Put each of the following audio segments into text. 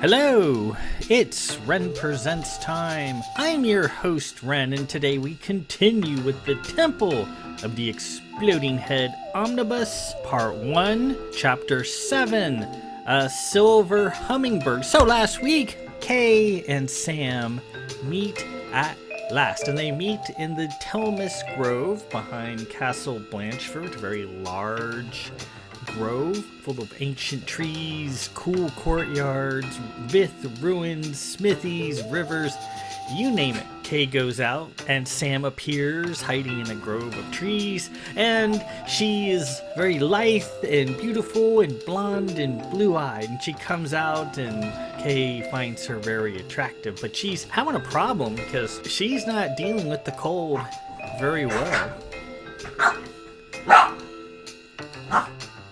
Hello, it's Ren Presents time. I'm your host Ren, and today we continue with the Temple of the Exploding Head Omnibus, Part 1, Chapter 7, a Silver Hummingbird. So last week, Kay and Sam meet at last, and they meet in the Telmus Grove behind Castle Blanchford, a very large grove full of ancient trees, cool courtyards, myth, ruins, smithies, rivers, you name it. Kay goes out and Sam appears hiding in a grove of trees, and she is very lithe and beautiful and blonde and blue-eyed, and she comes out and Kay finds her very attractive, but she's having a problem because she's not dealing with the cold very well.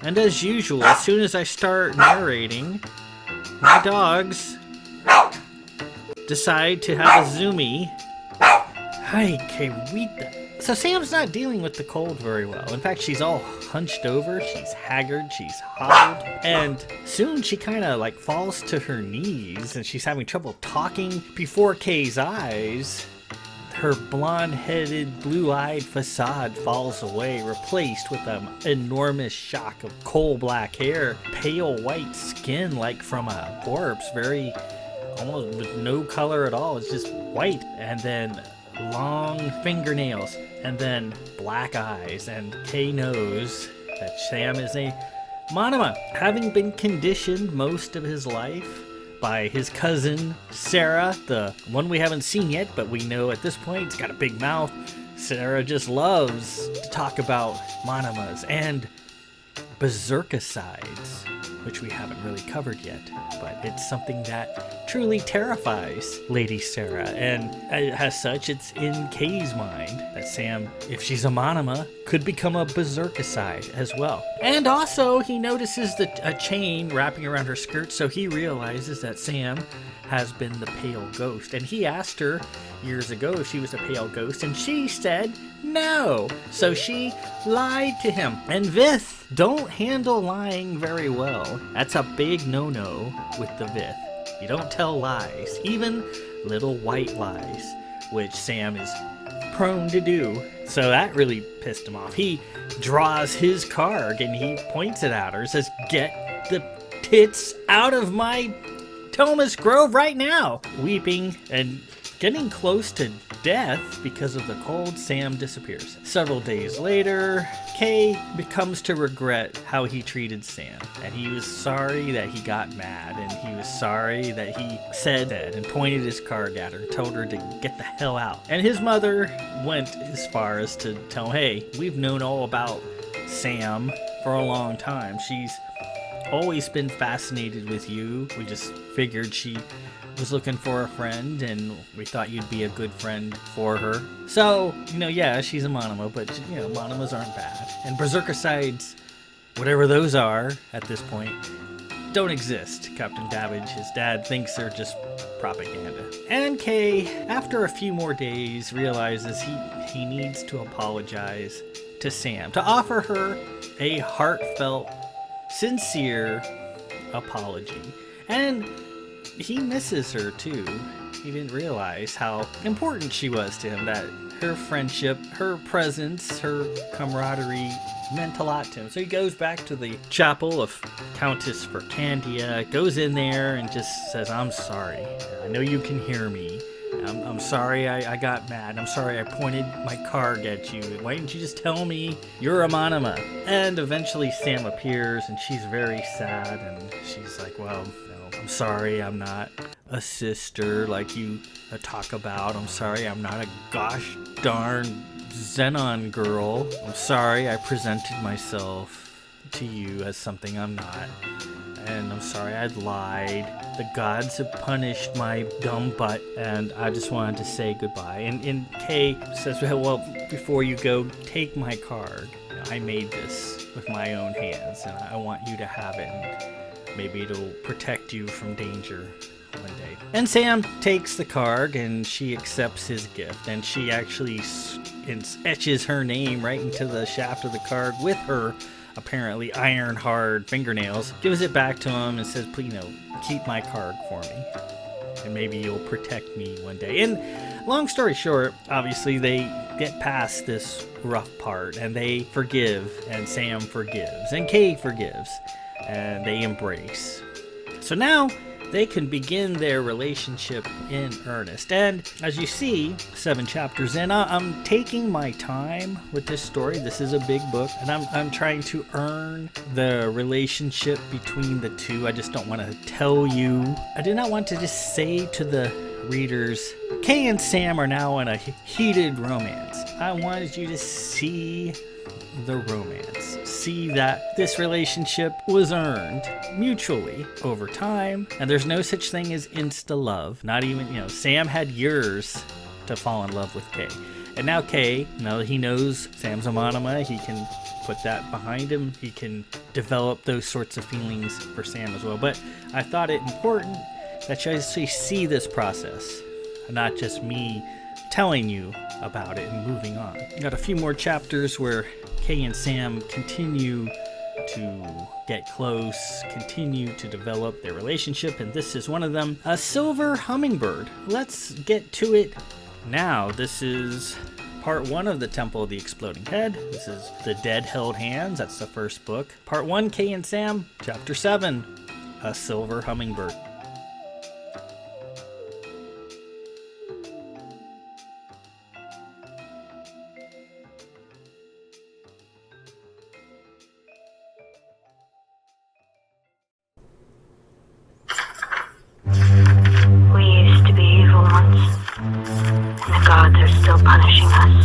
And as usual, as soon as I start narrating, my dogs decide to have a zoomie. Hi, Kawita. So Sam's not dealing with the cold very well. In fact, she's all hunched over, she's haggard, she's hobbled, and soon she kind of falls to her knees and she's having trouble talking. Before Kay's eyes, her blonde-headed, blue-eyed facade falls away, replaced with an enormous shock of coal-black hair, pale white skin like from a corpse, very almost with no color at all. It's just white, and then long fingernails, and then black eyes. And Kay knows that Sam is a Monoma, having been conditioned most of his life by his cousin Sarah, the one we haven't seen yet, but we know at this point he's got a big mouth. Sarah just loves to talk about monomas and berserkicides, which we haven't really covered yet, but it's something that truly terrifies Lady Sarah, and as such, it's in Kay's mind that Sam, if she's a monoma, could become a berserkicide as well. And also, he notices a chain wrapping around her skirt, so he realizes that Sam has been the pale ghost, and he asked her years ago if she was a pale ghost, and she said no. So she lied to him. And Vith don't handle lying very well. That's a big no-no with the Vith. You don't tell lies, even little white lies, which Sam is prone to do. So that really pissed him off. He draws his card and he points it at her and says, "Get the tits out of my Telmus Grove right now!" Weeping and getting close to death because of the cold, Sam disappears. Several days later, Kay becomes to regret how he treated Sam, and he was sorry that he got mad, and he was sorry that he said that and pointed his card at her and told her to get the hell out. And his mother went as far as to tell him, "Hey, we've known all about Sam for a long time. She's always been fascinated with you. We just figured she was looking for a friend, and we thought you'd be a good friend for her. So, yeah, she's a monoma, but, monomas aren't bad. And berserkicides, whatever those are at this point, don't exist. Captain Davidge, his dad, thinks they're just propaganda." And Kay, after a few more days, realizes he needs to apologize to Sam, to offer her a heartfelt, sincere apology. And he misses her too. He didn't realize how important she was to him, that her friendship, her presence, her camaraderie meant a lot to him. So he goes back to the chapel of Countess Vercandia, goes in there and just says, "I'm sorry. I know you can hear me. I'm sorry I got mad. I'm sorry I pointed my card at you. Why didn't you just tell me you're a monoma?" And eventually Sam appears, and she's very sad, and she's like, "Well, no, I'm sorry I'm not a sister like you talk about. I'm sorry I'm not a gosh darn Xenon girl. I'm sorry I presented myself to you as something I'm not. And I'm sorry I'd lied. The gods have punished my dumb butt, and I just wanted to say goodbye." And Kay says, "Well, before you go, take my card. I made this with my own hands, and I want you to have it. And maybe it'll protect you from danger one day." And Sam takes the card, and she accepts his gift, and she actually etches her name right into the shaft of the card with her apparently iron hard fingernails, gives it back to him and says, please, keep my card for me. And maybe you'll protect me one day. And long story short, obviously they get past this rough part and they forgive, and Sam forgives, and Kay forgives, and they embrace. So now they can begin their relationship in earnest. And as you see, 7 chapters in, I'm taking my time with this story. This is a big book, and I'm trying to earn the relationship between the two. I just don't want to tell you. I do not want to just say to the readers, Kay and Sam are now in a heated romance. I wanted you to see the romance. See that this relationship was earned mutually over time, and there's no such thing as insta-love. Not even, Sam had years to fall in love with Kay. And now Kay, now that he knows Sam's a monoma, he can put that behind him. He can develop those sorts of feelings for Sam as well. But I thought it important that you actually see this process, not just me telling you about it and moving on. Got a few more chapters where Kay and Sam continue to get close, continue to develop their relationship, and this is one of them, a silver hummingbird. Let's get to it now. This is part 1 of the Temple of the Exploding Head. This is The Dead Held Hands. That's the first book. Part 1, Kay and Sam, chapter 7, a silver hummingbird. They're still punishing us.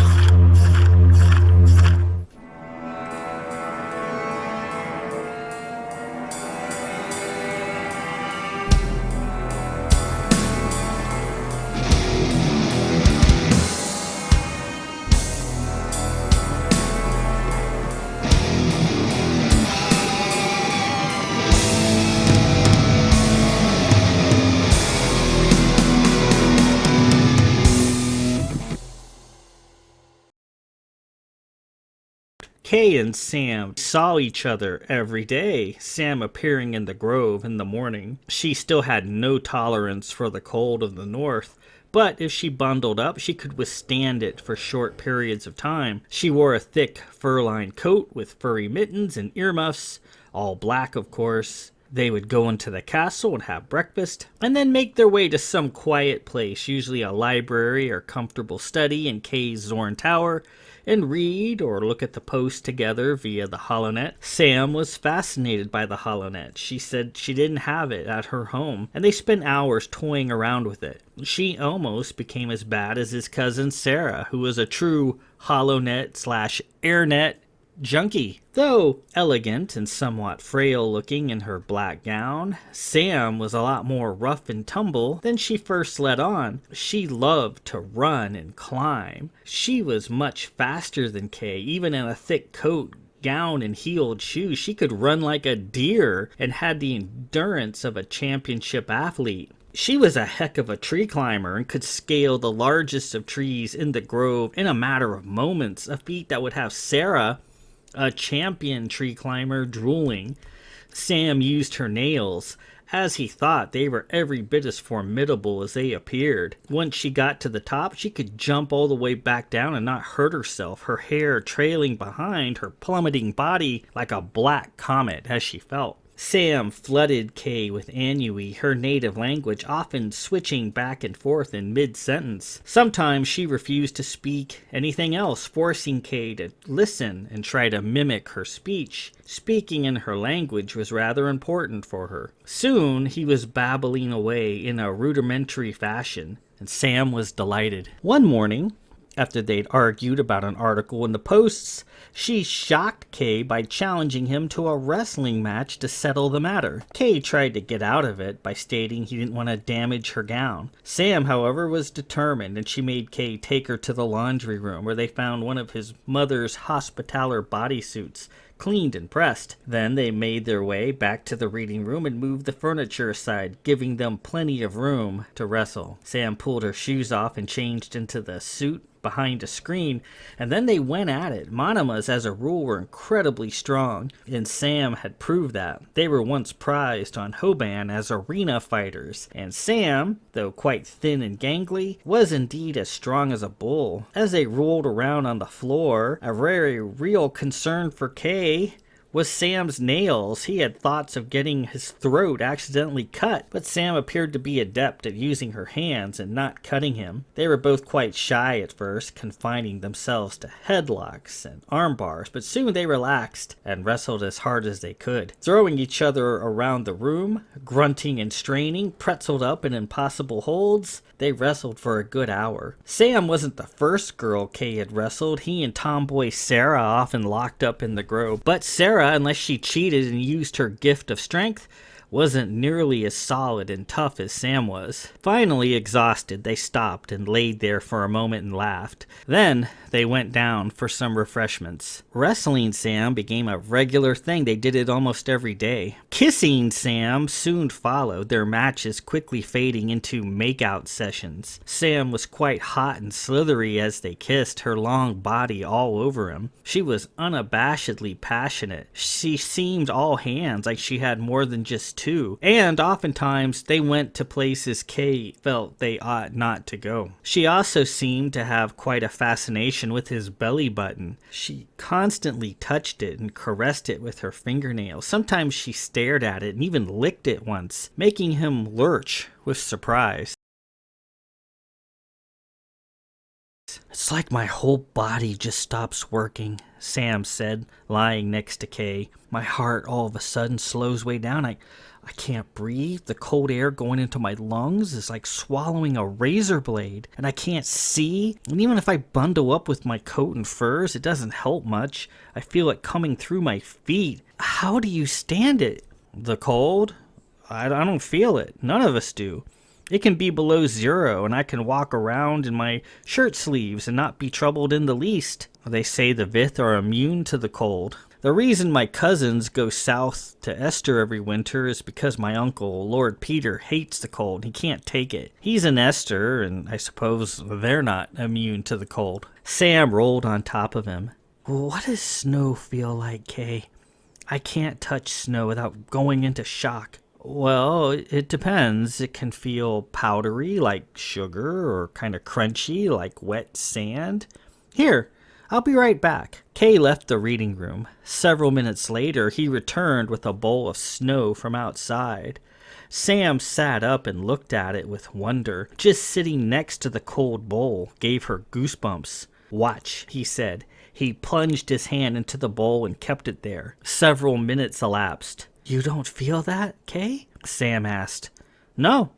Kay and Sam saw each other every day, Sam appearing in the grove in the morning. She still had no tolerance for the cold of the north, but if she bundled up, she could withstand it for short periods of time. She wore a thick fur-lined coat with furry mittens and earmuffs, all black of course. They would go into the castle and have breakfast, and then make their way to some quiet place, usually a library or comfortable study in Kay's Zorn Tower, and read or look at the post together via the HoloNet. Sam was fascinated by the HoloNet. She said she didn't have it at her home, and they spent hours toying around with it. She almost became as bad as his cousin Sarah, who was a true HoloNet/AirNet junkie. Though elegant and somewhat frail looking in her black gown, Sam was a lot more rough and tumble than she first let on. She loved to run and climb. She was much faster than Kay, even in a thick coat, gown, and heeled shoes. She could run like a deer and had the endurance of a championship athlete. She was a heck of a tree climber and could scale the largest of trees in the grove in a matter of moments, a feat that would have Sarah, a champion tree climber, drooling. Sam used her nails. As he thought, they were every bit as formidable as they appeared. Once she got to the top, she could jump all the way back down and not hurt herself, her hair trailing behind her plummeting body like a black comet as she felt. Sam flooded Kay with Annui, her native language, often switching back and forth in mid-sentence. Sometimes she refused to speak anything else, forcing Kay to listen and try to mimic her speech. Speaking in her language was rather important for her. Soon he was babbling away in a rudimentary fashion, and Sam was delighted. One morning, after they'd argued about an article in the posts, she shocked Kay by challenging him to a wrestling match to settle the matter. Kay tried to get out of it by stating he didn't want to damage her gown. Sam, however, was determined, and she made Kay take her to the laundry room, where they found one of his mother's Hospitaller bodysuits, cleaned and pressed. Then they made their way back to the reading room and moved the furniture aside, giving them plenty of room to wrestle. Sam pulled her shoes off and changed into the suit behind a screen, and then they went at it. Monomas, as a rule, were incredibly strong, and Sam had proved that. They were once prized on Hoban as arena fighters, and Sam, though quite thin and gangly, was indeed as strong as a bull. As they rolled around on the floor, a very real concern for Kay was Sam's nails. He had thoughts of getting his throat accidentally cut, but Sam appeared to be adept at using her hands and not cutting him. They were both quite shy at first, confining themselves to headlocks and arm bars, but soon they relaxed and wrestled as hard as they could, throwing each other around the room, grunting and straining, pretzeled up in impossible holds. They wrestled for a good hour. Sam wasn't the first girl Kay had wrestled. He and tomboy Sarah often locked up in the grove, but Sarah, unless she cheated and used her gift of strength, wasn't nearly as solid and tough as Sam was. Finally exhausted, they stopped and laid there for a moment and laughed. Then they went down for some refreshments. Wrestling Sam became a regular thing. They did it almost every day. Kissing Sam soon followed, their matches quickly fading into make-out sessions. Sam was quite hot and slithery as they kissed, her long body all over him. She was unabashedly passionate. She seemed all hands, like she had more than just two, and oftentimes they went to places Kay felt they ought not to go. She also seemed to have quite a fascination with his belly button. She constantly touched it and caressed it with her fingernails. Sometimes she stared at it and even licked it once, making him lurch with surprise. "It's like my whole body just stops working," Sam said, lying next to Kay. "My heart all of a sudden slows way down. I can't breathe. The cold air going into my lungs is like swallowing a razor blade. And I can't see. And even if I bundle up with my coat and furs, it doesn't help much. I feel it coming through my feet. How do you stand it?" "The cold? I don't feel it. None of us do. It can be below 0, and I can walk around in my shirt sleeves and not be troubled in the least. They say the Vith are immune to the cold. The reason my cousins go south to Esther every winter is because my uncle, Lord Peter, hates the cold. He can't take it. He's an Esther, and I suppose they're not immune to the cold." Sam rolled on top of him. "What does snow feel like, Kay? I can't touch snow without going into shock." "Well, it depends. It can feel powdery, like sugar, or kind of crunchy, like wet sand. Here, I'll be right back." Kay left the reading room. Several minutes later, he returned with a bowl of snow from outside. Sam sat up and looked at it with wonder. Just sitting next to the cold bowl gave her goosebumps. "Watch," he said. He plunged his hand into the bowl and kept it there. Several minutes elapsed. "You don't feel that, Kay?" Sam asked. "No."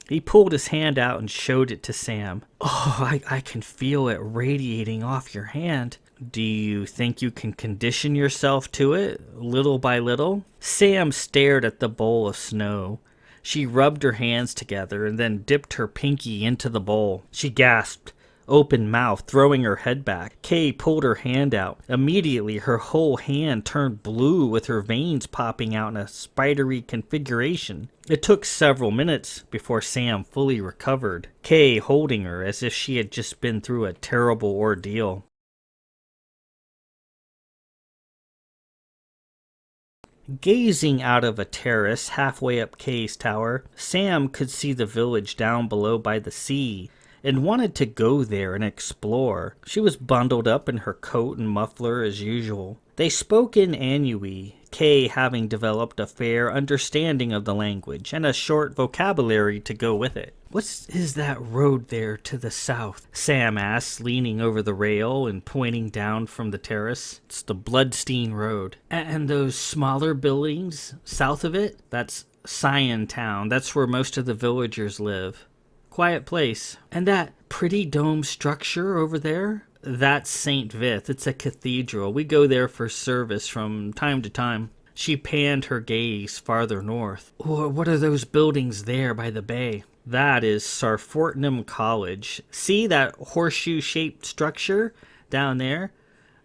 He pulled his hand out and showed it to Sam. "Oh, I can feel it radiating off your hand." "Do you think you can condition yourself to it, little by little?" Sam stared at the bowl of snow. She rubbed her hands together and then dipped her pinky into the bowl. She gasped, open mouth, throwing her head back. Kay pulled her hand out. Immediately, her whole hand turned blue with her veins popping out in a spidery configuration. It took several minutes before Sam fully recovered, Kay holding her as if she had just been through a terrible ordeal. Gazing out of a terrace halfway up Kay's tower, Sam could see the village down below by the sea, and wanted to go there and explore. She was bundled up in her coat and muffler as usual. They spoke in Anhui, Kay having developed a fair understanding of the language and a short vocabulary to go with it. "What is that road there to the south?" Sam asked, leaning over the rail and pointing down from the terrace. "It's the Bloodstein Road." "And those smaller buildings south of it?" "That's Scion Town. That's where most of the villagers live. Quiet place." "And that pretty dome structure over there?" "That's St. Vith. It's a cathedral. We go there for service from time to time." She panned her gaze farther north. "What are those buildings there by the bay?" "That is Sarfortnum College. See that horseshoe-shaped structure down there?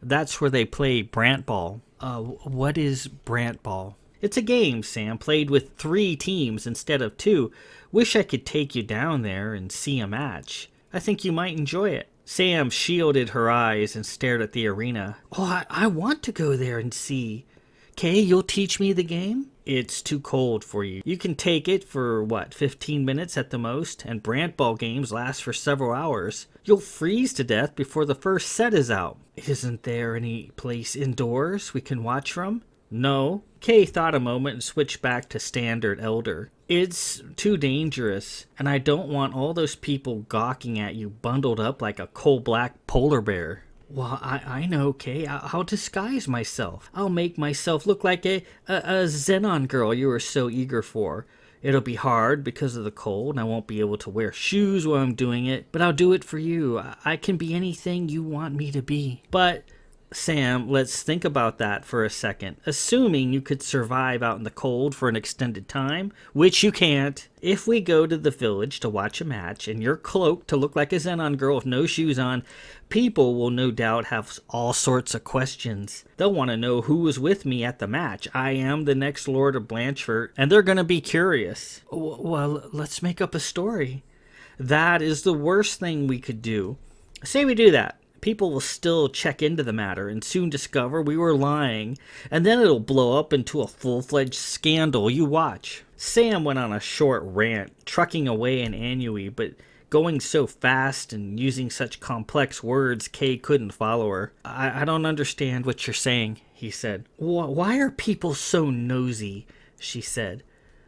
That's where they play Brant Ball." What is Brant Ball?" "It's a game, Sam, played with 3 teams instead of 2. Wish I could take you down there and see a match. I think you might enjoy it." Sam shielded her eyes and stared at the arena. Oh, I want to go there and see. Kay, you'll teach me the game? It's too cold for you. You can take it for, 15 minutes at the most, and brand ball games last for several hours. You'll freeze to death before the first set is out. Isn't there any place indoors we can watch from? No. Kay thought a moment and switched back to standard elder. It's too dangerous, and I don't want all those people gawking at you bundled up like a coal-black polar bear. Well, I know, Kay. I'll disguise myself. I'll make myself look like a Xenon girl you were so eager for. It'll be hard because of the cold, and I won't be able to wear shoes while I'm doing it, but I'll do it for you. I can be anything you want me to be. But, Sam, let's think about that for a second. Assuming you could survive out in the cold for an extended time, which you can't, if we go to the village to watch a match and you're cloaked to look like a Xenon girl with no shoes on, people will no doubt have all sorts of questions. They'll want to know who was with me at the match. I am the next Lord of Blanchford, and they're going to be curious. Well, let's make up a story. That is the worst thing we could do. Say we do that. People will still check into the matter and soon discover we were lying, and then it'll blow up into a full-fledged scandal. You watch. Sam went on a short rant, trucking away an ennui, but going so fast and using such complex words Kay couldn't follow her. I don't understand what you're saying, he said. Why are people so nosy? She said.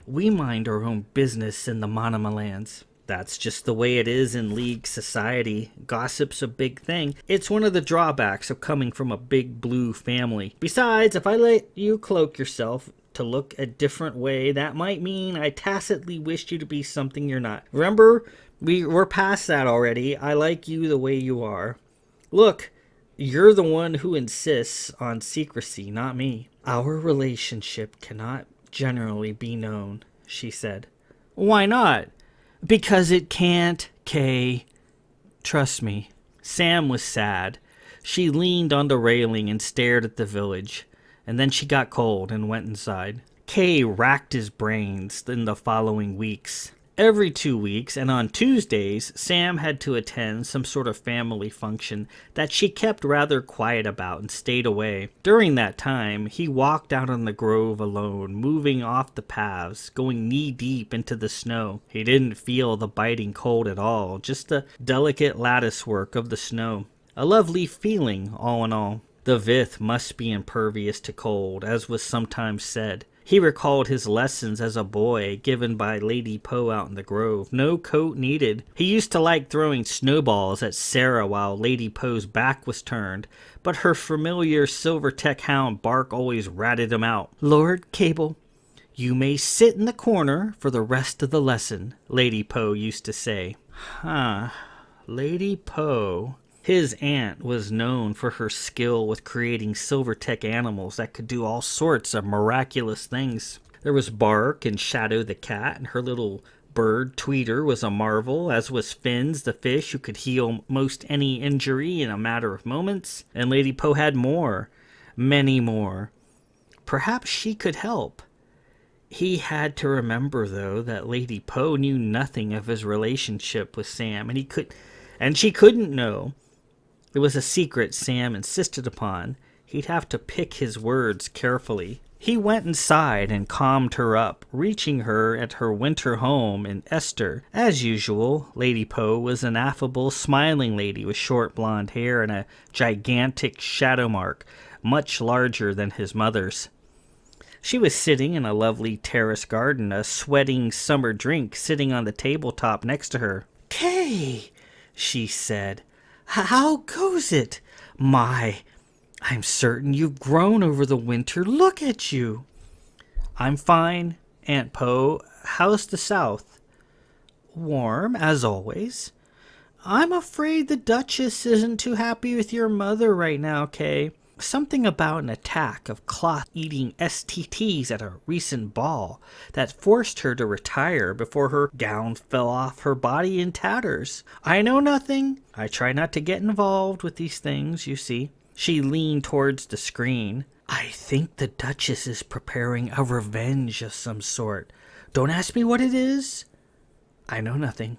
We mind our own business in the Monomolands. Lands. That's just the way it is in League society. Gossip's a big thing. It's one of the drawbacks of coming from a big blue family. Besides, if I let you cloak yourself to look a different way, that might mean I tacitly wished you to be something you're not. Remember, we're past that already. I like you the way you are. Look, you're the one who insists on secrecy, not me. Our relationship cannot generally be known, she said. Why not? Because it can't, Kay. Trust me. Sam was sad. She leaned on the railing and stared at the village, and then she got cold and went inside. Kay racked his brains in the following weeks. Every 2 weeks, and on Tuesdays, Sam had to attend some sort of family function that she kept rather quiet about and stayed away. During that time, he walked out on the grove alone, moving off the paths, going knee-deep into the snow. He didn't feel the biting cold at all, just the delicate latticework of the snow. A lovely feeling, all in all. The Vith must be impervious to cold, as was sometimes said. He recalled his lessons as a boy given by Lady Poe out in the grove. No coat needed. He used to like throwing snowballs at Sarah while Lady Poe's back was turned, but her familiar Silvertech hound bark always ratted him out. Lord Cable, you may sit in the corner for the rest of the lesson, Lady Poe used to say. Lady Poe. His aunt was known for her skill with creating Silvertech animals that could do all sorts of miraculous things. There was Bark and Shadow the cat, and her little bird Tweeter was a marvel, as was Fins the fish who could heal most any injury in a matter of moments. And Lady Poe had more, many more. Perhaps she could help. He had to remember, though, that Lady Poe knew nothing of his relationship with Sam, and she couldn't know. It was a secret Sam insisted upon. He'd have to pick his words carefully. He went inside and calmed her up, reaching her at her winter home in Esther. As usual, Lady Poe was an affable, smiling lady with short blonde hair and a gigantic shadow mark, much larger than his mother's. She was sitting in a lovely terrace garden, a sweating summer drink sitting on the tabletop next to her. Kay, she said. How goes it? My, I'm certain you've grown over the winter. Look at you. I'm fine, Aunt Poe. How's the South? Warm, as always. I'm afraid the Duchess isn't too happy with your mother right now, Kay. Something about an attack of cloth-eating STTs at a recent ball that forced her to retire before her gown fell off her body in tatters. I know nothing. I try not to get involved with these things, you see. She leaned towards the screen. I think the Duchess is preparing a revenge of some sort. Don't ask me what it is. I know nothing.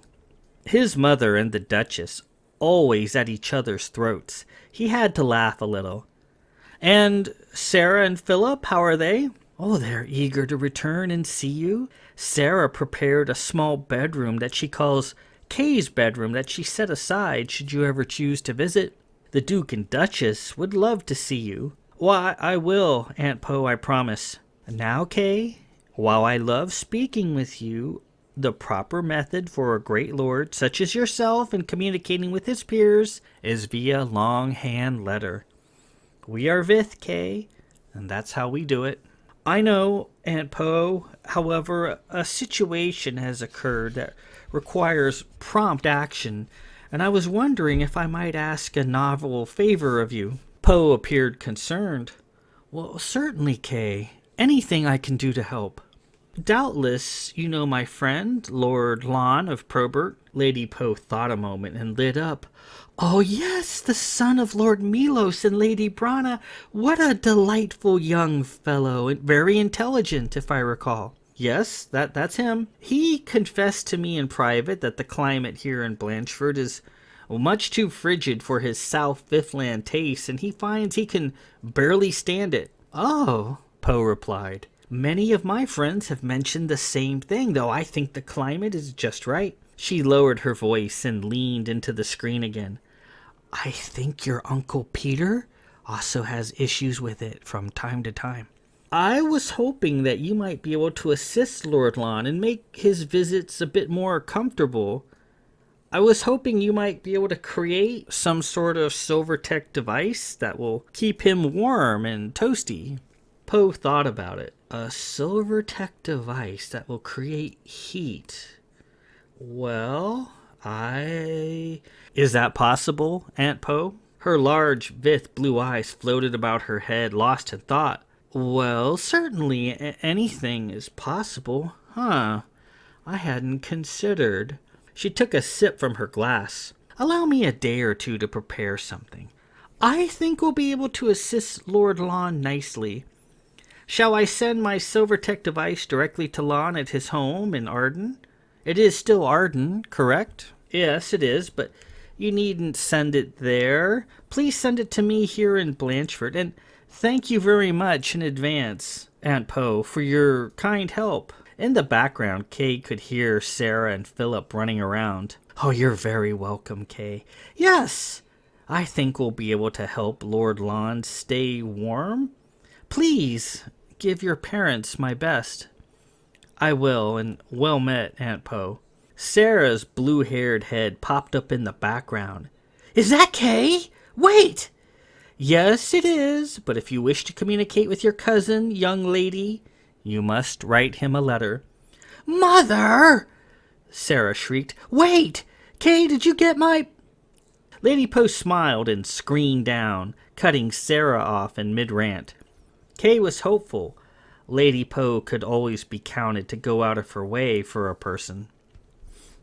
His mother and the Duchess always at each other's throats. He had to laugh a little. And Sarah and Philip, how are they? Oh, they're eager to return and see you. Sarah prepared a small bedroom that she calls Kay's bedroom that she set aside should you ever choose to visit. The Duke and Duchess would love to see you. Why, I will, Aunt Poe, I promise. Now, Kay, while I love speaking with you, the proper method for a great lord such as yourself in communicating with his peers is via longhand letter. We are Vith, Kay, and that's how we do it. I know, Aunt Poe, however, a situation has occurred that requires prompt action, and I was wondering if I might ask a novel favor of you. Poe appeared concerned. Well, certainly, Kay. Anything I can do to help. Doubtless, you know my friend, Lord Lon of Probert. Lady Poe thought a moment and lit up. Oh, yes, the son of Lord Milos and Lady Brana. What a delightful young fellow, and very intelligent, if I recall. Yes, that's him. He confessed to me in private that the climate here in Blanchford is much too frigid for his South Fifthland taste, and he finds he can barely stand it. Oh, Poe replied. Many of my friends have mentioned the same thing, though I think the climate is just right. She lowered her voice and leaned into the screen again. I think your Uncle Peter also has issues with it from time to time. I was hoping that you might be able to assist Lord Lon and make his visits a bit more comfortable. I was hoping you might be able to create some sort of Silvertech device that will keep him warm and toasty. Poe thought about it. A Silvertech device that will create heat. Well, Is that possible, Aunt Poe? Her large, Vith blue eyes floated about her head, lost in thought. Well, certainly anything is possible. I hadn't considered. She took a sip from her glass. Allow me a day or two to prepare something. I think we'll be able to assist Lord Lon nicely. Shall I send my Silvertech device directly to Lon at his home in Arden? It is still Arden, correct? Yes, it is, but you needn't send it there. Please send it to me here in Blanchford, and thank you very much in advance, Aunt Poe, for your kind help. In the background, Kay could hear Sarah and Philip running around. Oh, you're very welcome, Kay. Yes, I think we'll be able to help Lord Lon stay warm. Please give your parents my best. I will, and well met, Aunt Poe. Sarah's blue-haired head popped up in the background. Is that Kay? Wait! Yes, it is, but if you wish to communicate with your cousin, young lady, you must write him a letter. Mother! Sarah shrieked. Wait! Kay, did you get my... Lady Poe smiled and screamed down, cutting Sarah off in mid-rant. Kay was hopeful. Lady Poe could always be counted to go out of her way for a person.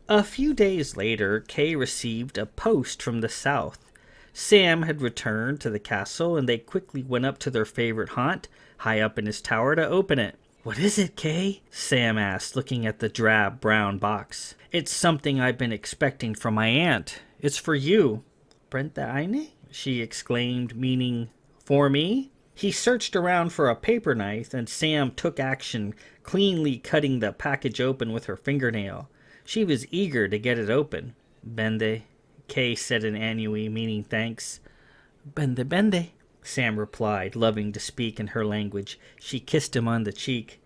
A few days later, Kay received a post from the south. Sam had returned to the castle, and they quickly went up to their favorite haunt, high up in his tower, to open it. What is it, Kay? Sam asked, looking at the drab brown box. It's something I've been expecting from my aunt. It's for you. Brenta eine? She exclaimed, meaning, for me? He searched around for a paper knife, and Sam took action, cleanly cutting the package open with her fingernail. She was eager to get it open. Bende, Kay said in Anui, meaning thanks. Bende, bende, Sam replied, loving to speak in her language. She kissed him on the cheek.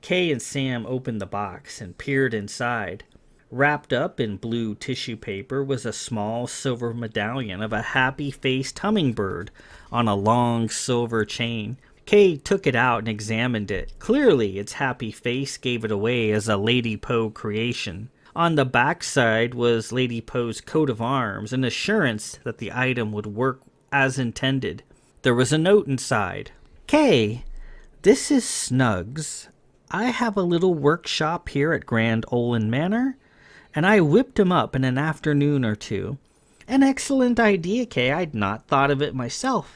Kay and Sam opened the box and peered inside. Wrapped up in blue tissue paper was a small silver medallion of a happy-faced hummingbird on a long silver chain. Kay took it out and examined it. Clearly, its happy face gave it away as a Lady Poe creation. On the backside was Lady Poe's coat of arms, an assurance that the item would work as intended. There was a note inside. Kay, this is Snugs. I have a little workshop here at Grand Olin Manor, and I whipped him up in an afternoon or two. An excellent idea, Kay. I'd not thought of it myself.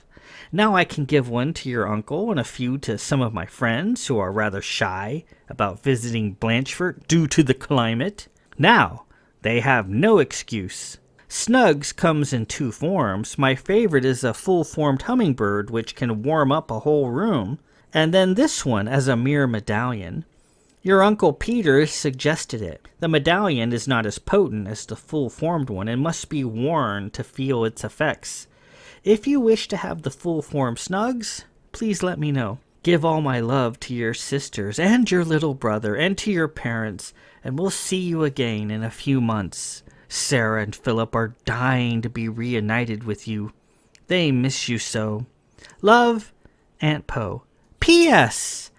Now I can give one to your uncle and a few to some of my friends who are rather shy about visiting Blanchford due to the climate. Now, they have no excuse. Snugs comes in two forms. My favorite is a full-formed hummingbird, which can warm up a whole room. And then this one as a mere medallion. Your Uncle Peter suggested it. The medallion is not as potent as the full-formed one and must be worn to feel its effects. If you wish to have the full-formed Snugs, please let me know. Give all my love to your sisters and your little brother and to your parents, and we'll see you again in a few months. Sarah and Philip are dying to be reunited with you. They miss you so. Love, Aunt Poe. P.S.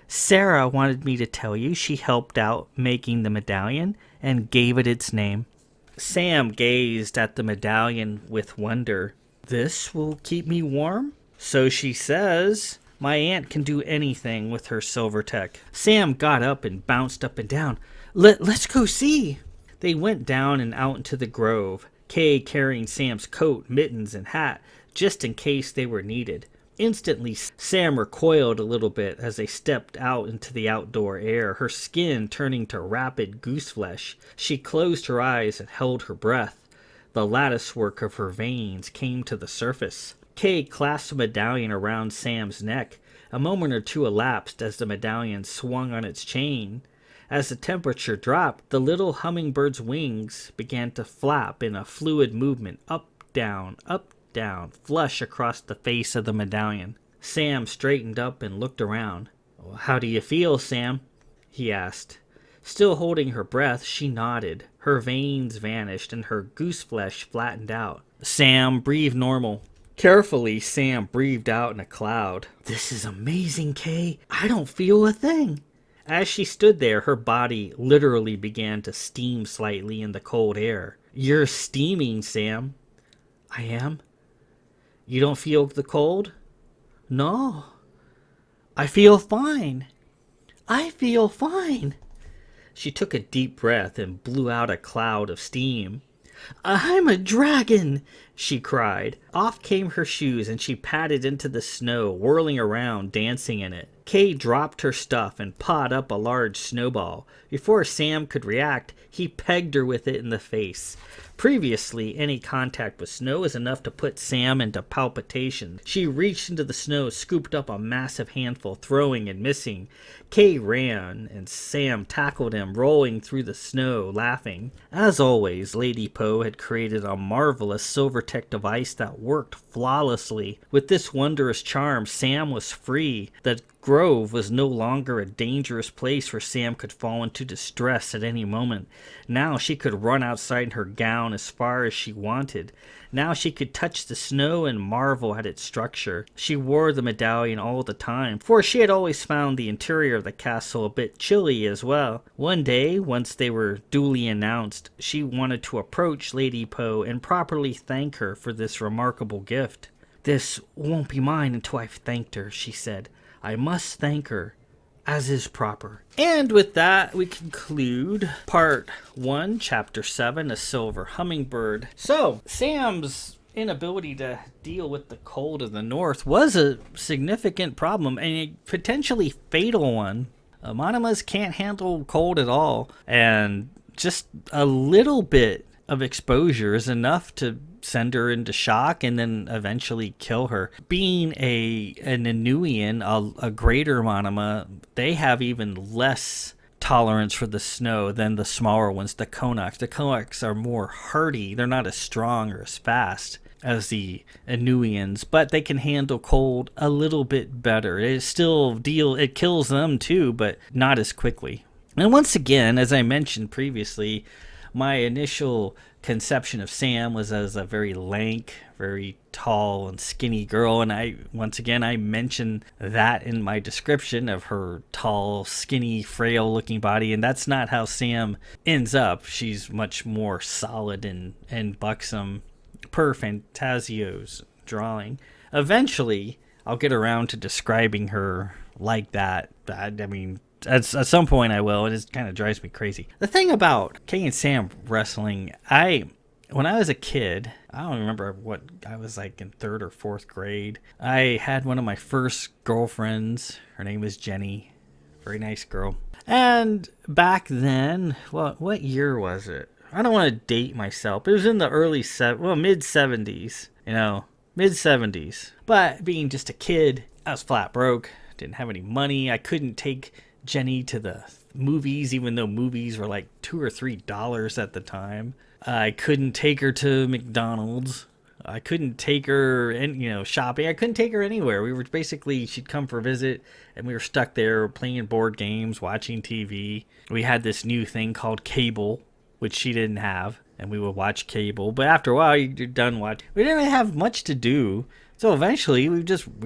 Sarah wanted me to tell you she helped out making the medallion and gave it its name. Sam gazed at the medallion with wonder. This will keep me warm? So she says. My aunt can do anything with her silver tech. Sam got up and bounced up and down. Let's go see. They went down and out into the grove, Kay carrying Sam's coat, mittens, and hat, just in case they were needed. Instantly, Sam recoiled a little bit as they stepped out into the outdoor air, her skin turning to rapid goose flesh. She closed her eyes and held her breath. The latticework of her veins came to the surface. Kay clasped the medallion around Sam's neck. A moment or two elapsed as the medallion swung on its chain. As the temperature dropped, the little hummingbird's wings began to flap in a fluid movement, up, down, flush across the face of the medallion. Sam straightened up and looked around. How do you feel, Sam? He asked. Still holding her breath, she nodded. Her veins vanished and her goose flesh flattened out. Sam, breathe normal. Carefully, Sam breathed out in a cloud. This is amazing, Kay. I don't feel a thing. As she stood there, her body literally began to steam slightly in the cold air. You're steaming, Sam. I am? You don't feel the cold? No. I feel fine. I feel fine. She took a deep breath and blew out a cloud of steam. I'm a dragon, she cried. Off came her shoes and she patted into the snow, whirling around, dancing in it. Kay dropped her stuff and pawed up a large snowball. Before Sam could react, he pegged her with it in the face. Previously, any contact with snow was enough to put Sam into palpitations. She reached into the snow, scooped up a massive handful, throwing and missing. Kay ran, and Sam tackled him, rolling through the snow, laughing. As always, Lady Poe had created a marvelous silver-tech device that worked flawlessly. With this wondrous charm, Sam was free. The grove was no longer a dangerous place where Sam could fall into distress at any moment. Now she could run outside in her gown as far as she wanted. Now she could touch the snow and marvel at its structure. She wore the medallion all the time, for she had always found the interior of the castle a bit chilly as well. One day, once they were duly announced, she wanted to approach Lady Poe and properly thank her for this remarkable gift. This won't be mine until I've thanked her, she said. I must thank her, as is proper. And with that, we conclude Part 1, Chapter 7, A Silver Hummingbird. So, Sam's inability to deal with the cold of the north was a significant problem, and a potentially fatal one. Monomas can't handle cold at all, and just a little bit of exposure is enough to send her into shock and then eventually kill her. Being an Inuian, a greater Monoma, they have even less tolerance for the snow than the smaller ones, the Konaks. The Konaks are more hardy. They're not as strong or as fast as the Inuians, but they can handle cold a little bit better. It kills them too, but not as quickly. And once again, as I mentioned previously, my initial conception of Sam was as a very lank, very tall and skinny girl, and I mentioned that in my description of her tall, skinny, frail looking body, and that's not how Sam ends up. She's much more solid and buxom per Fantasio's drawing. Eventually, I'll get around to describing her like that. At some point I will, and it kind of drives me crazy. The thing about Kay and Sam wrestling, when I was a kid, I don't remember what I was like in 3rd or 4th grade. I had one of my first girlfriends. Her name was Jenny. Very nice girl. And back then, what year was it? I don't want to date myself. It was in the mid 70s, mid 70s. But being just a kid, I was flat broke, didn't have any money. I couldn't take Jenny to the movies, even though movies were like $2 or $3 at the time. I couldn't take her to McDonald's. I couldn't take her, shopping. I couldn't take her anywhere. We were basically, she'd come for a visit, and we were stuck there playing board games, watching TV. We had this new thing called cable, which she didn't have, and we would watch cable. But after a while, you're done watching. We didn't really have much to do, so eventually we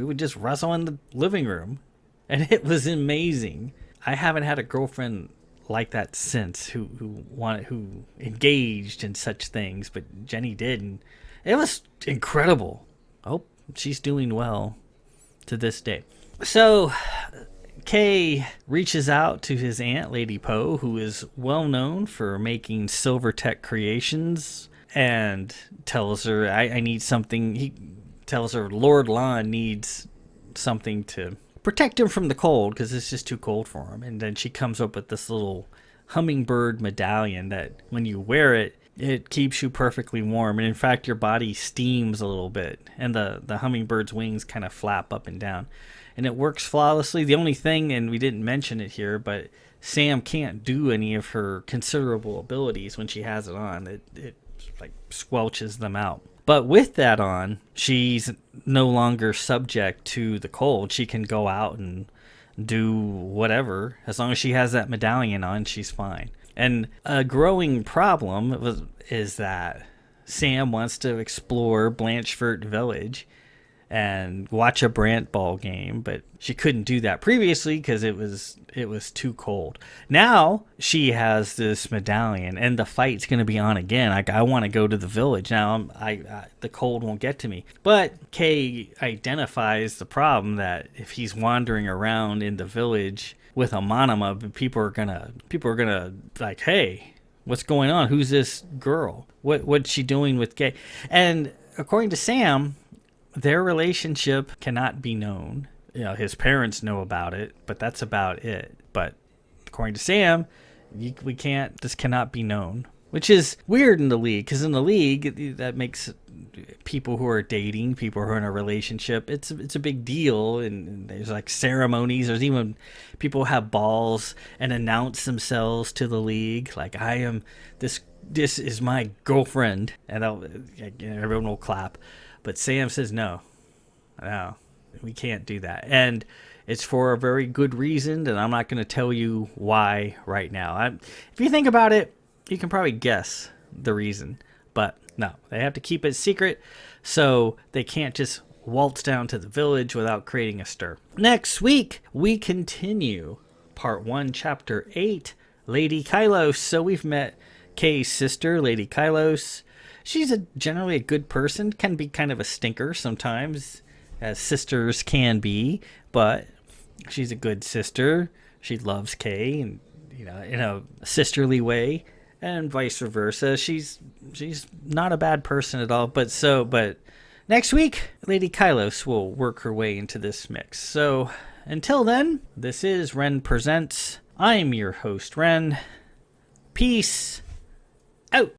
would just wrestle in the living room, and it was amazing. I haven't had a girlfriend like that since who engaged in such things, but Jenny did, and it was incredible. Oh, she's doing well to this day. So Kay reaches out to his aunt, Lady Poe, who is well known for making Silvertech creations, and tells her, I need something. He tells her Lord Lon needs something to protect him from the cold because it's just too cold for him. And then she comes up with this little Hummingbird medallion that when you wear it, it keeps you perfectly warm. And in fact, your body steams a little bit, and the hummingbird's wings kind of flap up and down. And it works flawlessly. The only thing, and we didn't mention it here, but Sam can't do any of her considerable abilities when she has it on. It like squelches them out. But with that on, she's no longer subject to the cold. She can go out and do whatever. As long as she has that medallion on, she's fine. And a growing problem is that Sam wants to explore Blanchford Village and watch a Brant ball game, but she couldn't do that previously because it was too cold. Now she has this medallion, and the fight's going to be on again. I want to go to the village now. The cold won't get to me. But Kay identifies the problem that if he's wandering around in the village with a monoma, people are gonna like, hey, what's going on? Who's this girl? What's she doing with Kay? And according to Sam, their relationship cannot be known. His parents know about it, but that's about it. But according to Sam, this cannot be known, which is weird in the league, because in the league, that makes people who are dating, people who are in a relationship, it's a big deal. And there's like ceremonies. There's even people who have balls and announce themselves to the league, like, I am this is my girlfriend, and everyone will clap. But Sam says, no, we can't do that. And it's for a very good reason, and I'm not going to tell you why right now. If you think about it, you can probably guess the reason. But no, they have to keep it secret, so they can't just waltz down to the village without creating a stir. Next week, we continue Part 1, Chapter 8, Lady Kylos. So we've met Kay's sister, Lady Kylos. She's generally a good person, can be kind of a stinker sometimes, as sisters can be, but she's a good sister. She loves Kay, and in a sisterly way, and vice versa. She's not a bad person at all. But next week, Lady Kylos will work her way into this mix. So until then, this is Ren Presents. I'm your host, Ren. Peace